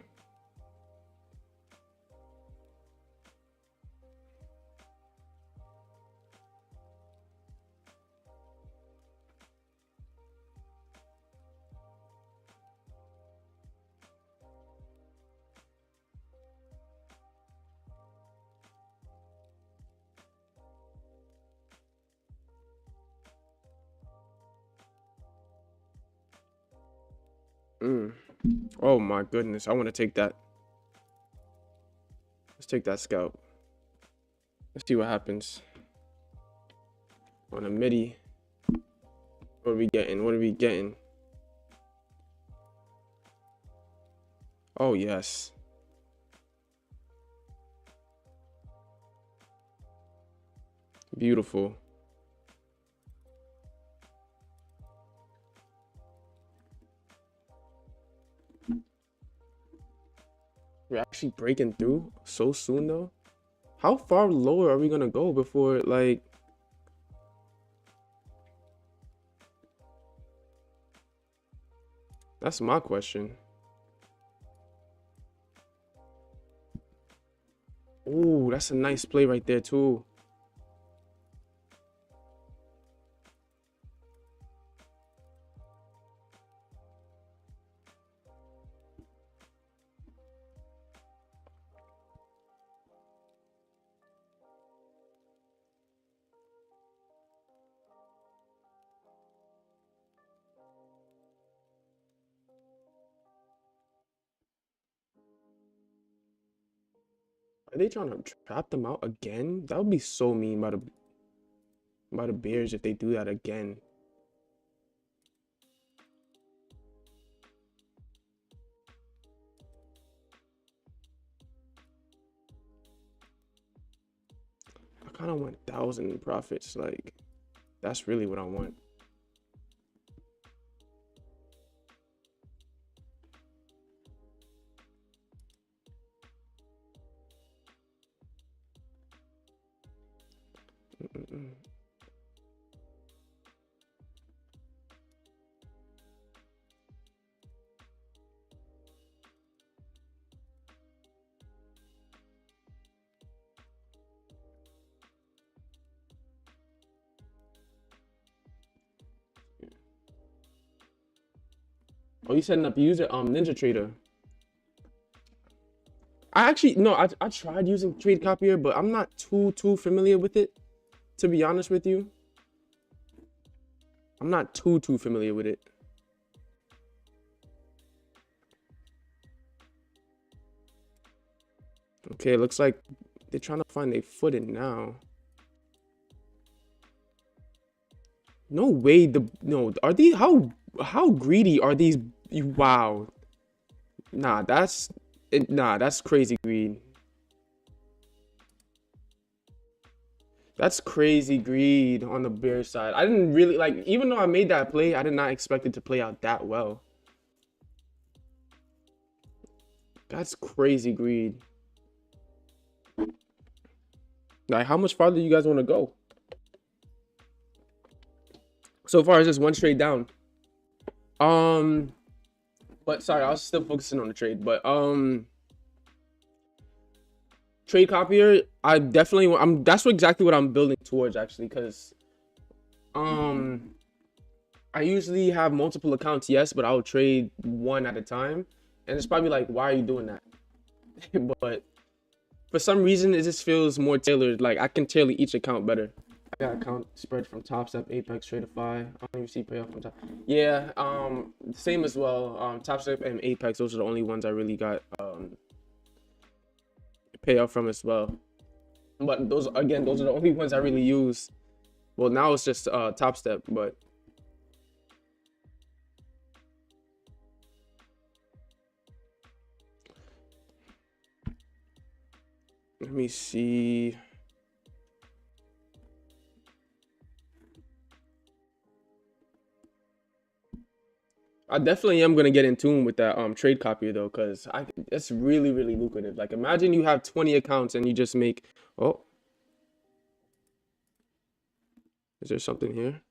Oh my goodness, I want to take that. Let's take that scalp. Let's see what happens. On a midi. What are we getting? Oh yes. Beautiful. We're actually breaking through so soon though. How far lower are we gonna go before like that's my question. Ooh, that's a nice play right there too. Are they trying to trap them out again? That would be so mean by the by the Bears if they do that again. I kind of want 1,000 profits. Like, that's really what I want. Oh, you setting up user Ninja Trader. I actually no, I tried using Trade Copier, but I'm not too familiar with it. To be honest with you, I'm not too familiar with it. Okay, it looks like they're trying to find a footing now. No way. No, are these how greedy are these? Wow. Nah, that's crazy greed. That's crazy greed on the Bears side. I didn't really like, even though I made that play, I did not expect it to play out that well. That's crazy greed. Like, how much farther do you guys want to go? So far, it's just one trade down. But sorry, I was still focusing on the trade. But Trade Copier, that's exactly what I'm building towards actually, because I usually have multiple accounts, yes, but I'll trade one at a time, and it's probably like, why are you doing that? But for some reason, it just feels more tailored. Like, I can tailor each account better. I got account spread from Topstep, Apex, Tradeify. I don't even see payoff from top. Yeah, same as well. Topstep and Apex, those are the only ones I really got payoff from as well. But those are the only ones I really use. Well, now it's just Topstep, but let me see. I definitely am gonna get in tune with that trade copier though, because it's really lucrative. Like, imagine you have 20 accounts and you just make, oh, is there something here?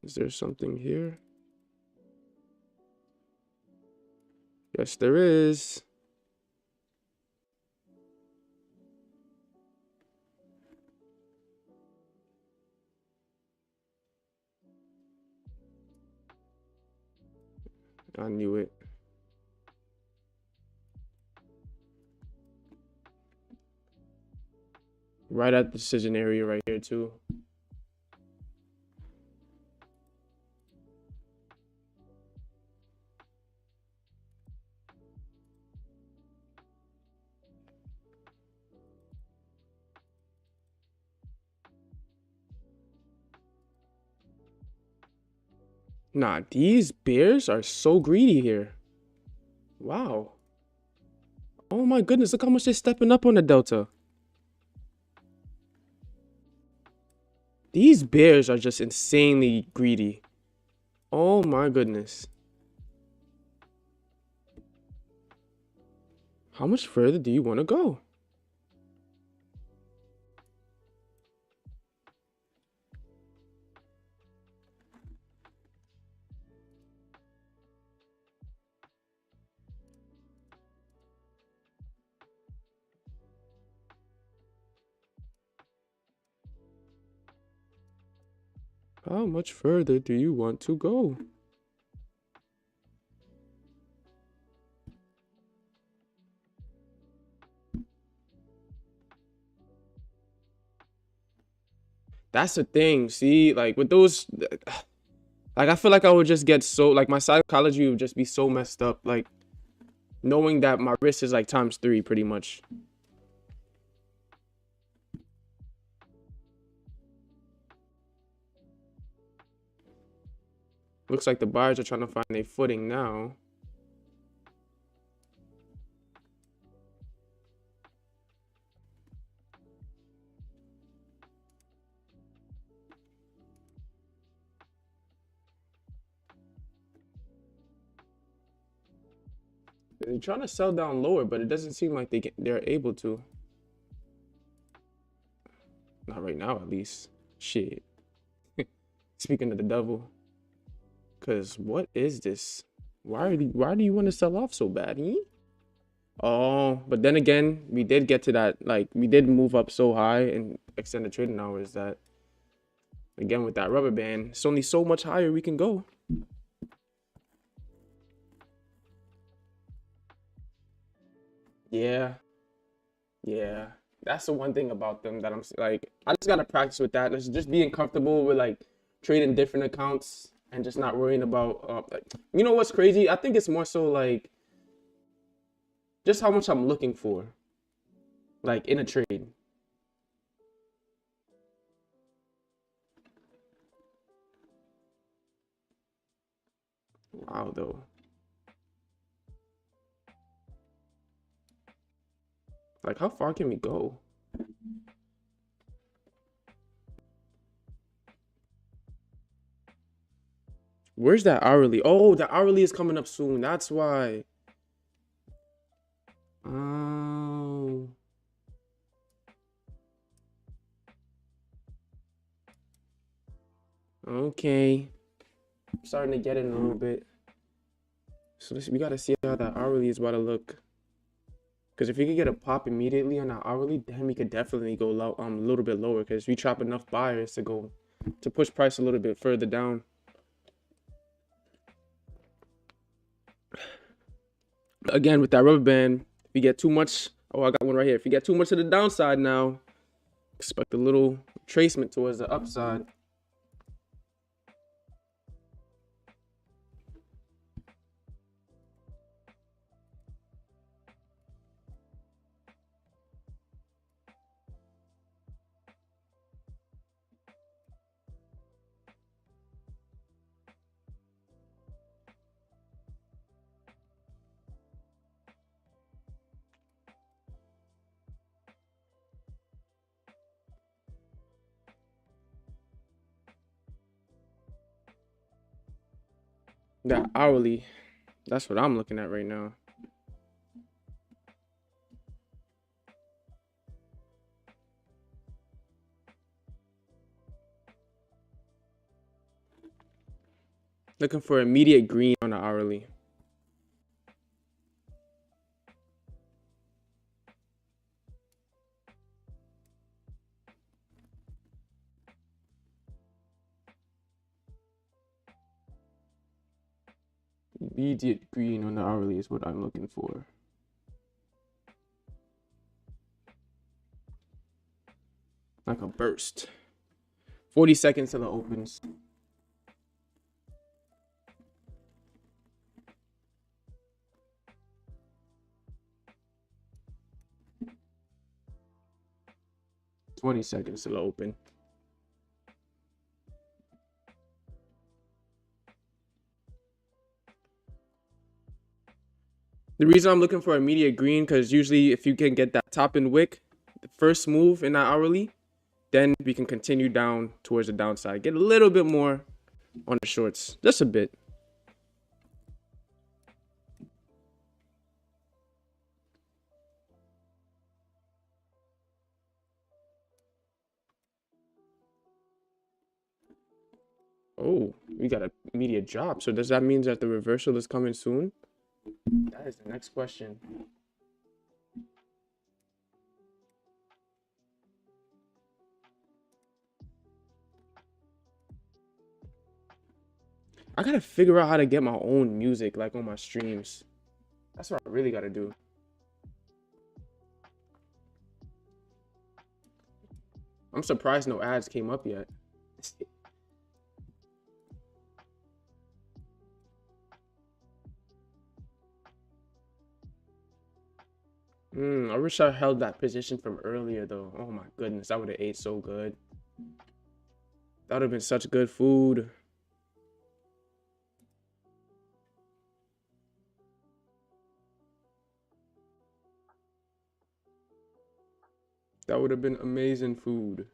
Is there something here? Yes, there is. I knew it. Right at the decision area right here too. Nah, these bears are so greedy here. Wow. Oh my goodness, look how much they're stepping up on the Delta. These bears are just insanely greedy. Oh my goodness. How much further do you want to go? How much further do you want to go? That's the thing. See, like with those, Like I feel like I would just get so like my psychology would just be so messed up. Like knowing that my risk is like times 3 pretty much. Looks like the buyers are trying to find a footing now. They're trying to sell down lower, but it doesn't seem like they're able to. Not right now, at least. Shit. Speaking of the devil. Cause what is this? Why do you want to sell off so bad? Eh? Oh, but then again, we did get to that, like we did move up so high and extend the trading hours that again with that rubber band, it's only so much higher we can go. Yeah. Yeah. That's the one thing about them that I'm like, I just gotta practice with that. It's just being comfortable with like trading different accounts and just not worrying about like, you know what's crazy? I think it's more so like just how much I'm looking for, like in a trade. Wow, though. Like, how far can we go? Where's that hourly? Oh, the hourly is coming up soon. That's why. Oh. Okay. I'm starting to get it a little bit. So we gotta see how that hourly is about to look. Because if we could get a pop immediately on that hourly, then we could definitely go low, a little bit lower. Because we trap enough buyers to push price a little bit further down. Again, with that rubber band, if we get too much, oh, I got one right here. If we get too much to the downside now, expect a little tracement towards the upside. That hourly, that's what I'm looking at right now. Looking for immediate green on the hourly. Immediate green on the hourly is what I'm looking for. Like a burst. 40 seconds till it opens. $20 seconds till it open. The reason I'm looking for immediate green, because usually if you can get that top and wick, the first move in that hourly, then we can continue down towards the downside. Get a little bit more on the shorts. Just a bit. Oh, we got an immediate drop. So does that mean that the reversal is coming soon? That is the next question. I gotta figure out how to get my own music like on my streams. That's what I really gotta do. I'm surprised no ads came up yet. I wish I held that position from earlier though. Oh my goodness, I would have ate so good. That would have been such good food. That would have been amazing food.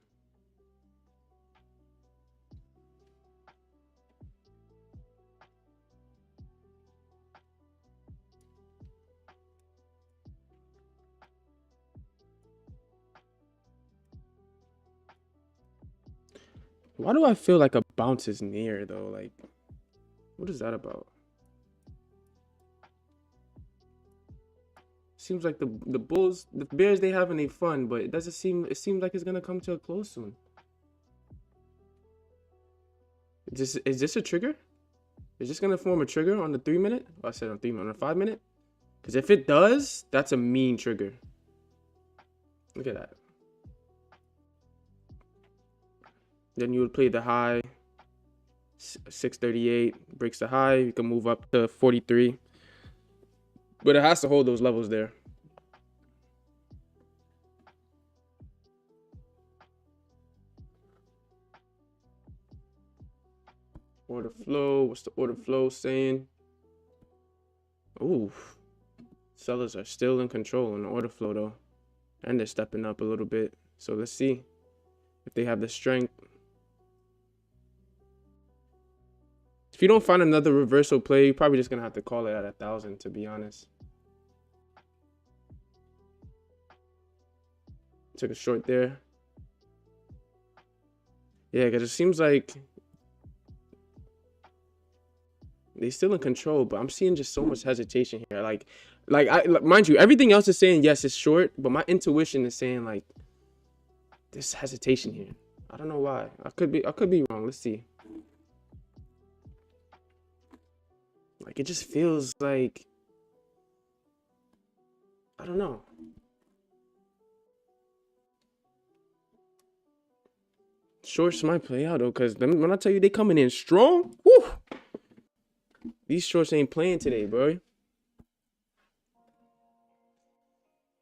Why do I feel like a bounce is near though? Like, what is that about? Seems like the Bulls, the Bears, they having a fun, but it seems like it's gonna come to a close soon. Is this a trigger? Is this gonna form a trigger on the 3 minute? Oh, I said on 3 minute, on the 5 minute? Because if it does, that's a mean trigger. Look at that. Then you would play the high, 638, breaks the high. You can move up to 43. But it has to hold those levels there. Order flow. What's the order flow saying? Ooh. Sellers are still in control in the order flow though. And they're stepping up a little bit. So let's see if they have the strength. If you don't find another reversal play, you're probably just going to have to call it at 1,000, to be honest. Took a short there. Yeah, because it seems like they're still in control, but I'm seeing just so much hesitation here. Like mind you, everything else is saying yes, it's short, but my intuition is saying like there's hesitation here. I don't know why. I could be wrong. Let's see. Like it just feels like I don't know. Shorts might play out though, because when I tell you they coming in strong, whoo! These shorts ain't playing today, bro.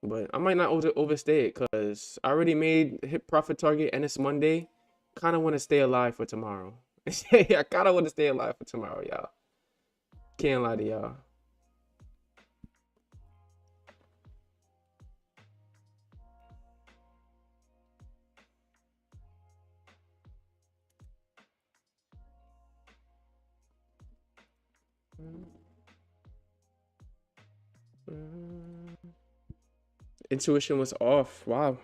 But I might not overstay it because I already made hit profit target and it's Monday. Kind of want to stay alive for tomorrow. I kind of want to stay alive for tomorrow, y'all. Can't lie to y'all. Intuition was off. Wow.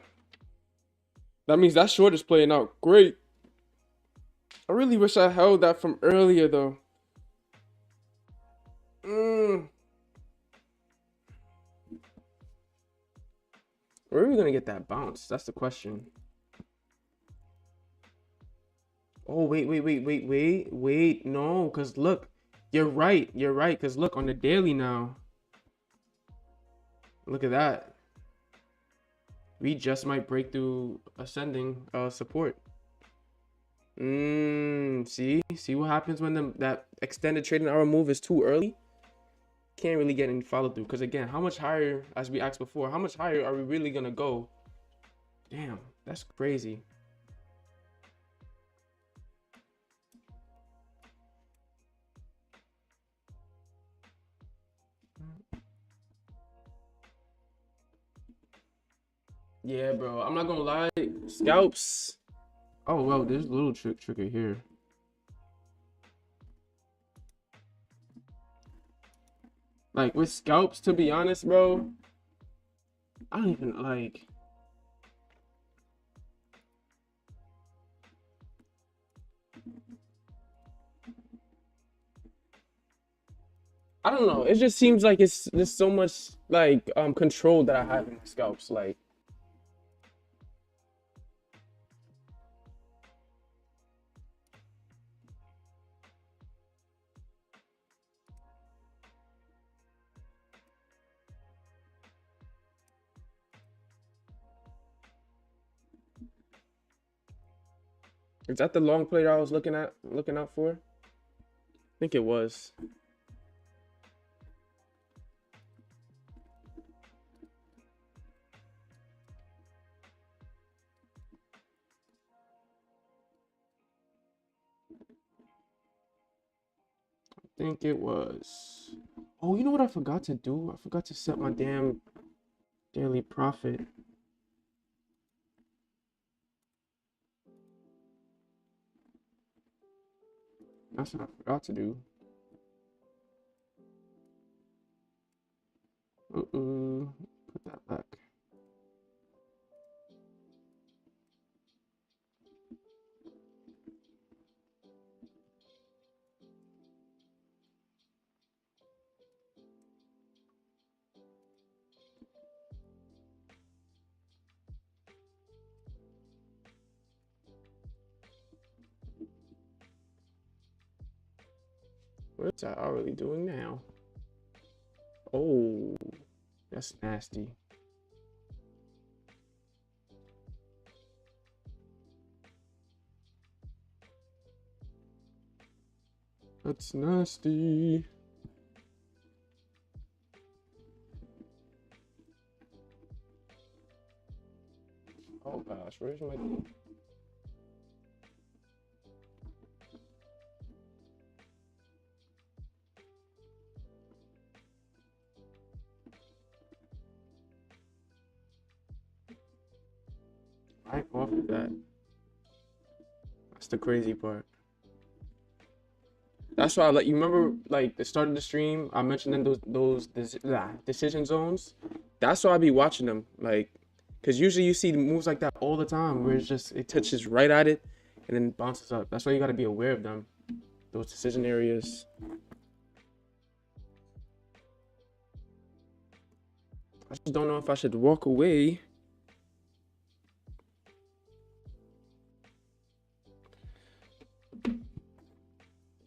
That means that short is playing out great. I really wish I held that from earlier though. Where are we gonna get that bounce? That's the question. Oh, wait. No, because look, you're right. Because look, on the daily now, look at that. We just might break through ascending support. See what happens when that extended trading hour move is too early? Can't really get any follow through. Because again, how much higher, as we asked before, how much higher are we really gonna go? Damn, that's crazy. Yeah, bro. I'm not gonna lie. Scalps. Oh well, there's a little trigger here. Like with scalps, to be honest, bro, I don't even like. I don't know. It just seems like there's so much like control that I have in scalps. Like is that the long play that I was looking out for? I think it was. think it was. Oh, you know what I forgot to do? I forgot to set my damn daily profit. That's what I forgot to do. Put that back. What's that hourly doing now? Oh, that's nasty. That's nasty. Oh gosh, where's my thing? I off of that. That's the crazy part. That's why I let you remember like the start of the stream. I mentioned in those decision zones. That's why I be watching them, like, cause usually you see moves like that all the time, where it's just it touches right at it, and then bounces up. That's why you gotta be aware of them, those decision areas. I just don't know if I should walk away.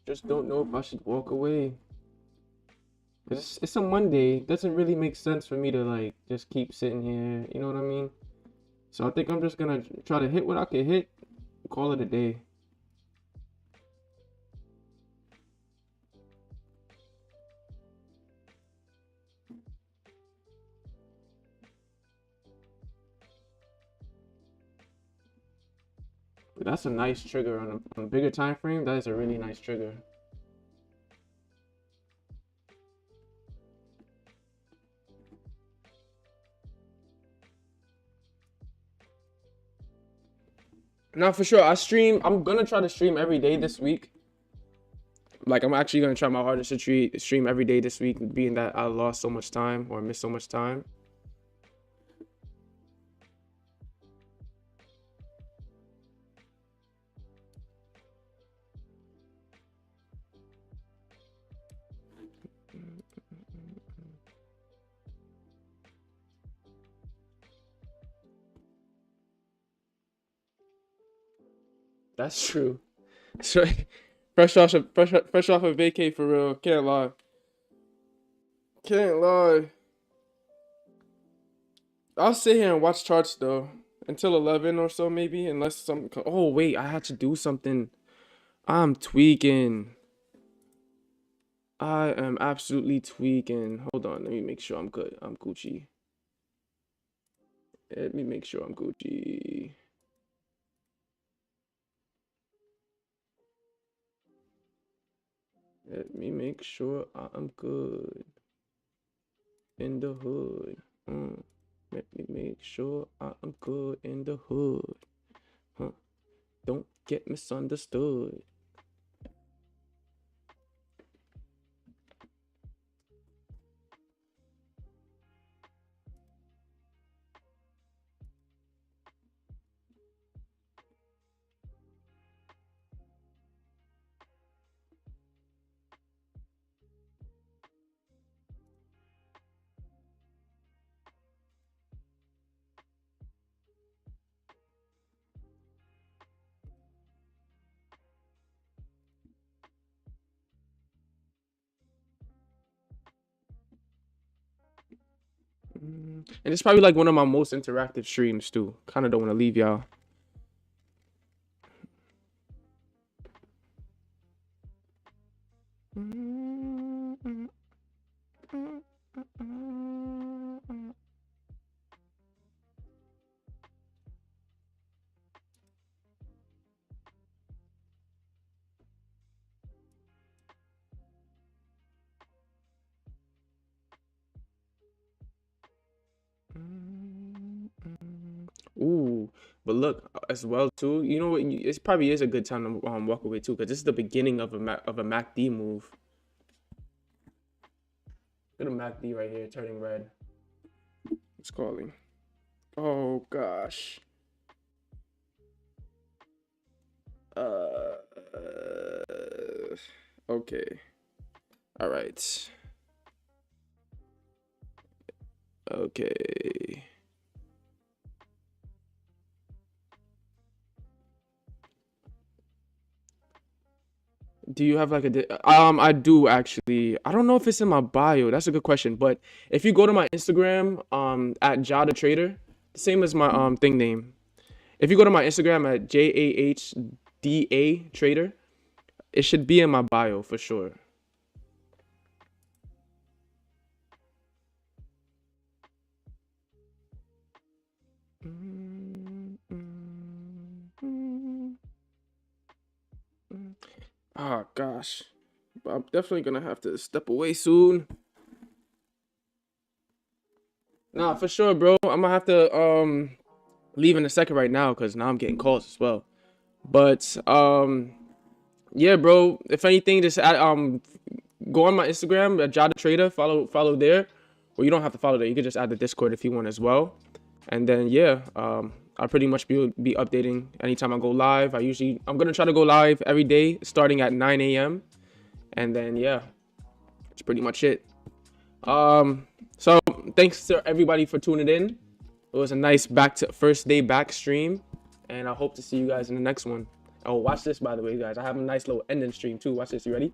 Just don't know if I should walk away. It's a Monday. It doesn't really make sense for me to like just keep sitting here. You know what I mean? So I think I'm just gonna try to hit what I can hit. Call it a day. But that's a nice trigger on a bigger time frame. That is a really nice trigger. Now for sure, I'm gonna try to stream every day this week. Like I'm actually gonna try my hardest to stream every day this week, being that I lost so much time or missed so much time. That's true. So fresh off a vacay for real. Can't lie. Can't lie. I'll sit here and watch charts though until 11 or so maybe, unless some. Oh wait, I had to do something. I'm tweaking. I am absolutely tweaking. Hold on, let me make sure I'm good. I'm Gucci. Let me make sure I'm Gucci. Let me make sure I'm good in the hood. Let me make sure I'm good in the hood. Huh. Don't get misunderstood. And it's probably like one of my most interactive streams too. Kind of don't want to leave y'all. But look, as well too, you know what? It probably is a good time to walk away too, because this is the beginning of a MACD move. Look at a MACD right here turning red. It's calling. Oh gosh. Okay. All right. Okay. Do you have like I do actually. I don't know if it's in my bio. That's a good question. But if you go to my Instagram, at Jada Trader, same as my thing name. If you go to my Instagram at JAHDA Trader, it should be in my bio for sure. Ah, gosh. I'm definitely gonna have to step away soon. Nah, for sure, bro. I'm gonna have to leave in a second right now because now I'm getting calls as well. But yeah, bro. If anything, just go on my Instagram at Jada Trader. Follow there. Well, you don't have to follow there. You can just add the Discord if you want as well. And then yeah, I'll pretty much be updating anytime I go live. I'm gonna try to go live every day starting at 9 a.m. And then yeah, that's pretty much it. So thanks to everybody for tuning in. It was a nice first day back stream, and I hope to see you guys in the next one. Oh, watch this, by the way, guys. I have a nice little ending stream too. Watch this. You ready?